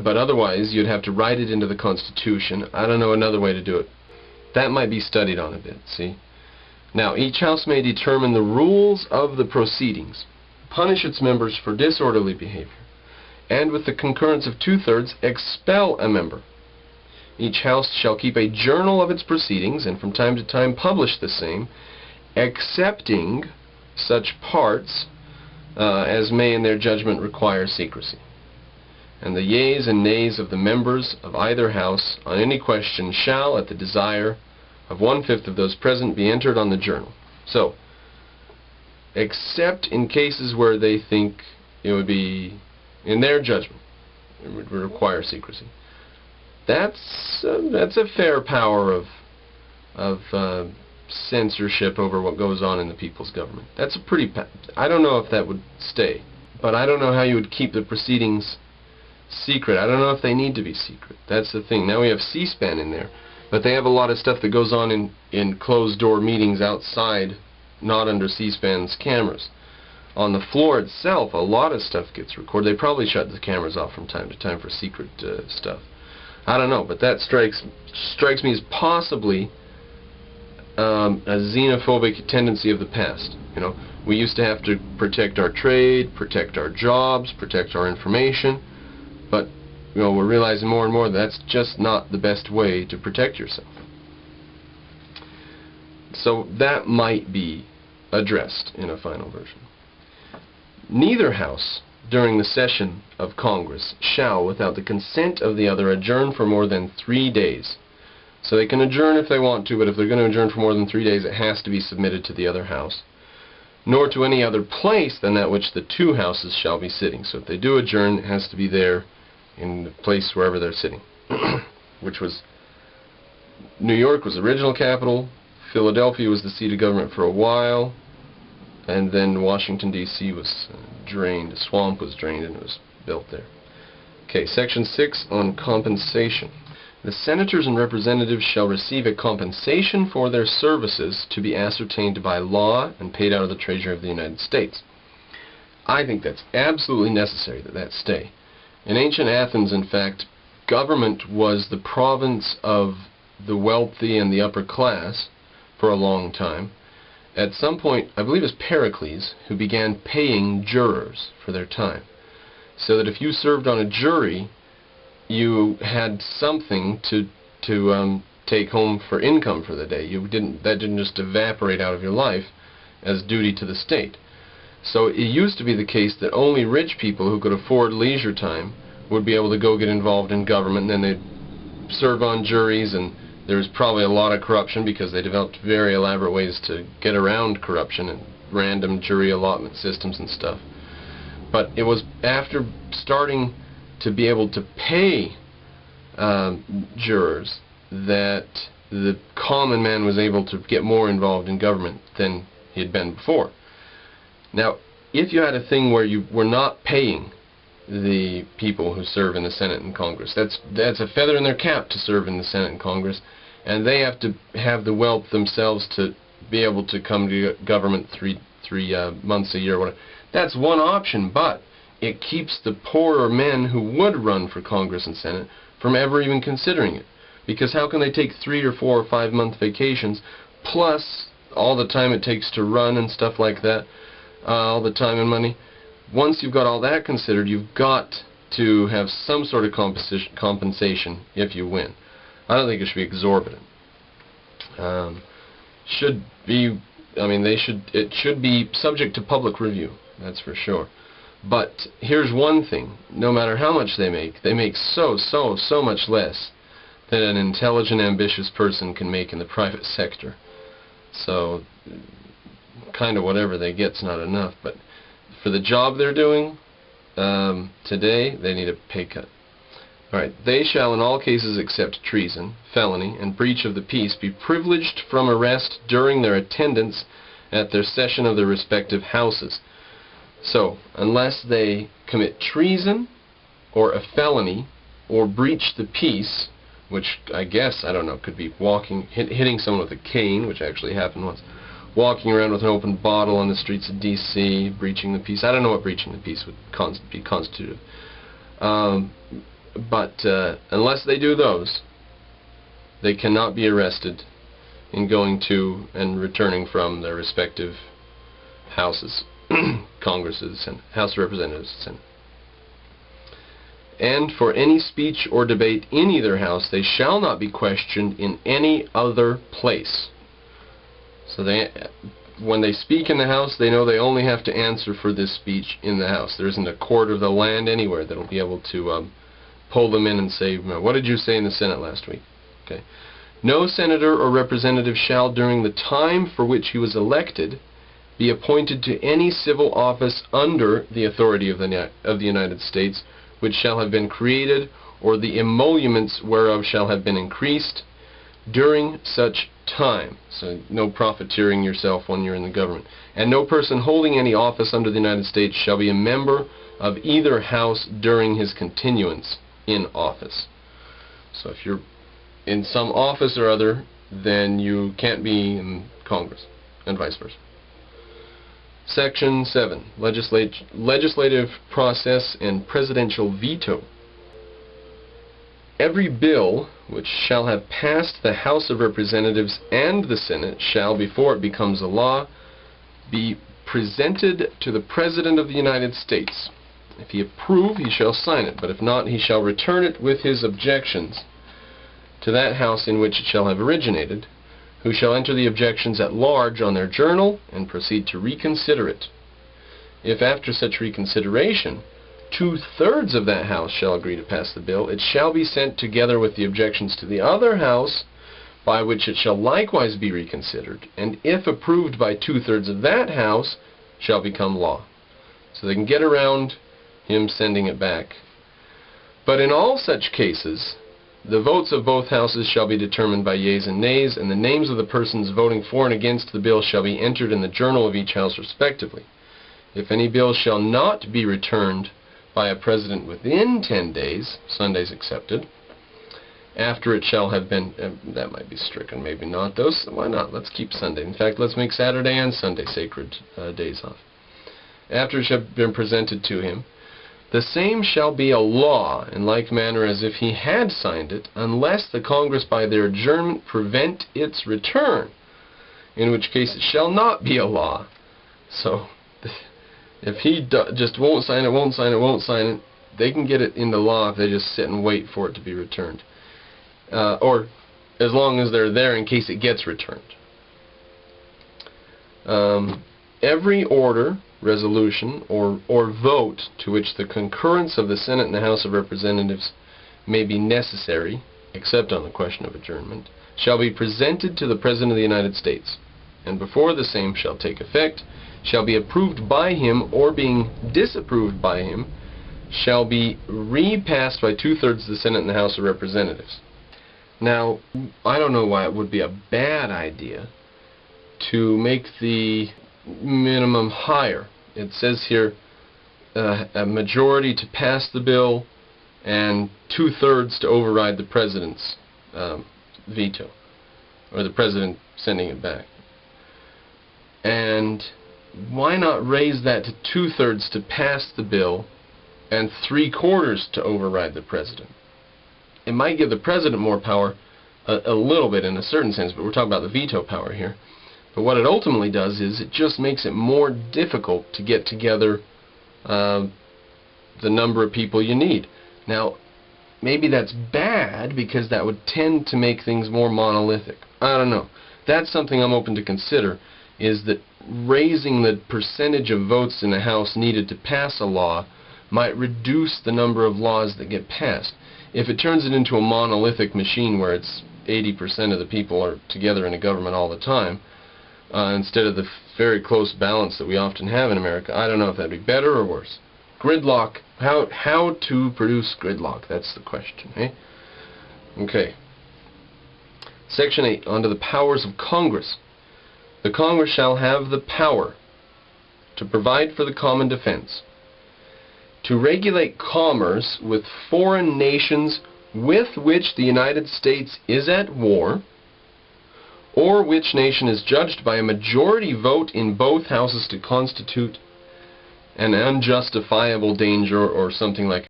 but otherwise you'd have to write it into the Constitution. I don't know another way to do it. That might be studied on a bit, see? Now, each House may determine the rules of the proceedings, punish its members for disorderly behavior, and with the concurrence of 2/3 expel a member. Each House shall keep a journal of its proceedings and from time to time publish the same, excepting such parts as may in their judgment require secrecy. And the yeas and nays of the members of either House on any question shall, at the desire of 1/5 of those present, be entered on the journal. So, except in cases where they think it would be, in their judgment, it would require secrecy. That's a fair power of censorship over what goes on in the people's government. That's a pretty... I don't know if that would stay, but I don't know how you would keep the proceedings secret. I don't know if they need to be secret. That's the thing. Now we have C-SPAN in there, but they have a lot of stuff that goes on in closed-door meetings outside, not under C-SPAN's cameras. On the floor itself, a lot of stuff gets recorded. They probably shut the cameras off from time to time for secret stuff. I don't know, but that strikes me as possibly a xenophobic tendency of the past. You know, we used to have to protect our trade, protect our jobs, protect our information, but you know, we're realizing more and more that's just not the best way to protect yourself. So that might be addressed in a final version. Neither House during the session of Congress shall, without the consent of the other, adjourn for more than 3 days. So they can adjourn if they want to, but if they're going to adjourn for more than 3 days, it has to be submitted to the other House. Nor to any other place than that which the 2 houses shall be sitting. So if they do adjourn, it has to be there in the place wherever they're sitting. Which was, New York was the original capital, Philadelphia was the seat of government for a while, and then Washington, D.C. was drained. A swamp was drained and it was built there. Okay, Section 6 on compensation. The senators and representatives shall receive a compensation for their services to be ascertained by law and paid out of the Treasury of the United States. I think that's absolutely necessary that stay. In ancient Athens, in fact, government was the province of the wealthy and the upper class for a long time. At some point, I believe it was Pericles who began paying jurors for their time. So that if you served on a jury, you had something to take home for income for the day. That didn't just evaporate out of your life as duty to the state. So it used to be the case that only rich people who could afford leisure time would be able to go get involved in government, and then they'd serve on juries, and there's probably a lot of corruption because they developed very elaborate ways to get around corruption and random jury allotment systems and stuff. But it was after starting to be able to pay jurors that the common man was able to get more involved in government than he had been before. Now, if you had a thing where you were not paying the people who serve in the Senate and Congress, that's a feather in their cap to serve in the Senate and Congress, and they have to have the wealth themselves to be able to come to government three months a year, whatever. That's one option, but it keeps the poorer men who would run for Congress and Senate from ever even considering it. Because how can they take 3 or 4 or 5 month vacations, plus all the time it takes to run and stuff like that, all the time and money? Once you've got all that considered, you've got to have some sort of compensation if you win. I don't think it should be exorbitant. It should be subject to public review, that's for sure. But here's one thing, no matter how much they make so much less than an intelligent, ambitious person can make in the private sector. So, kind of whatever they get's not enough, but for the job they're doing today, they need a pay cut. Alright, they shall in all cases except treason, felony, and breach of the peace be privileged from arrest during their attendance at their session of their respective houses. So, unless they commit treason, or a felony, or breach the peace, which I guess, I don't know, could be hitting someone with a cane, which actually happened once, walking around with an open bottle on the streets of D.C., breaching the peace. I don't know what breaching the peace would be constitutive. But unless they do those, they cannot be arrested in going to and returning from their respective houses, Congresses, and House of Representatives, Senate. And for any speech or debate in either house, they shall not be questioned in any other place. So when they speak in the House, they know they only have to answer for this speech in the House. There isn't a court of the land anywhere that will be able to pull them in and say, what did you say in the Senate last week? Okay. No senator or representative shall, during the time for which he was elected, be appointed to any civil office under the authority of the United States, which shall have been created, or the emoluments whereof shall have been increased, during such time. So no profiteering yourself when you're in the government. And no person holding any office under the United States shall be a member of either house during his continuance in office. So if you're in some office or other, then you can't be in Congress, and vice versa. Section 7. Legislative process and presidential veto. Every bill which shall have passed the House of Representatives and the Senate shall, before it becomes a law, be presented to the President of the United States. If he approve, he shall sign it, but if not, he shall return it with his objections to that House in which it shall have originated, who shall enter the objections at large on their journal and proceed to reconsider it. If after such reconsideration 2/3 of that House shall agree to pass the bill, it shall be sent together with the objections to the other House, by which it shall likewise be reconsidered, and if approved by 2/3 of that House, shall become law. So they can get around him sending it back. But in all such cases, the votes of both houses shall be determined by yeas and nays, and the names of the persons voting for and against the bill shall be entered in the journal of each house respectively. If any bill shall not be returned by a president within 10 days, Sundays excepted, after it shall have been, that might be stricken, maybe not. Those, why not? Let's keep Sunday. In fact, let's make Saturday and Sunday sacred days off. After it shall have been presented to him, the same shall be a law in like manner as if he had signed it, unless the Congress by their adjournment prevent its return, in which case it shall not be a law. So, if he just won't sign it, they can get it into law if they just sit and wait for it to be returned. Or as long as they're there in case it gets returned. Every order, resolution, or vote to which the concurrence of the Senate and the House of Representatives may be necessary, except on the question of adjournment, shall be presented to the President of the United States, and before the same shall take effect, shall be approved by him, or being disapproved by him, shall be repassed by 2/3 of the Senate and the House of Representatives. Now, I don't know why it would be a bad idea to make the minimum higher. It says here a majority to pass the bill and 2/3 to override the president's veto, or the president sending it back. And why not raise that to 2/3 to pass the bill and 3/4 to override the president? It might give the president more power, a little bit in a certain sense, but we're talking about the veto power here. But what it ultimately does is it just makes it more difficult to get together the number of people you need. Now, maybe that's bad because that would tend to make things more monolithic. I don't know. That's something I'm open to consider, is that raising the percentage of votes in the House needed to pass a law might reduce the number of laws that get passed. If it turns it into a monolithic machine where it's 80% of the people are together in a government all the time, instead of the very close balance that we often have in America, I don't know if that'd be better or worse. Gridlock, how to produce gridlock, that's the question, eh? Okay. Section 8, on to the powers of Congress. The Congress shall have the power to provide for the common defense, to regulate commerce with foreign nations with which the United States is at war, or which nation is judged by a majority vote in both houses to constitute an unjustifiable danger or something like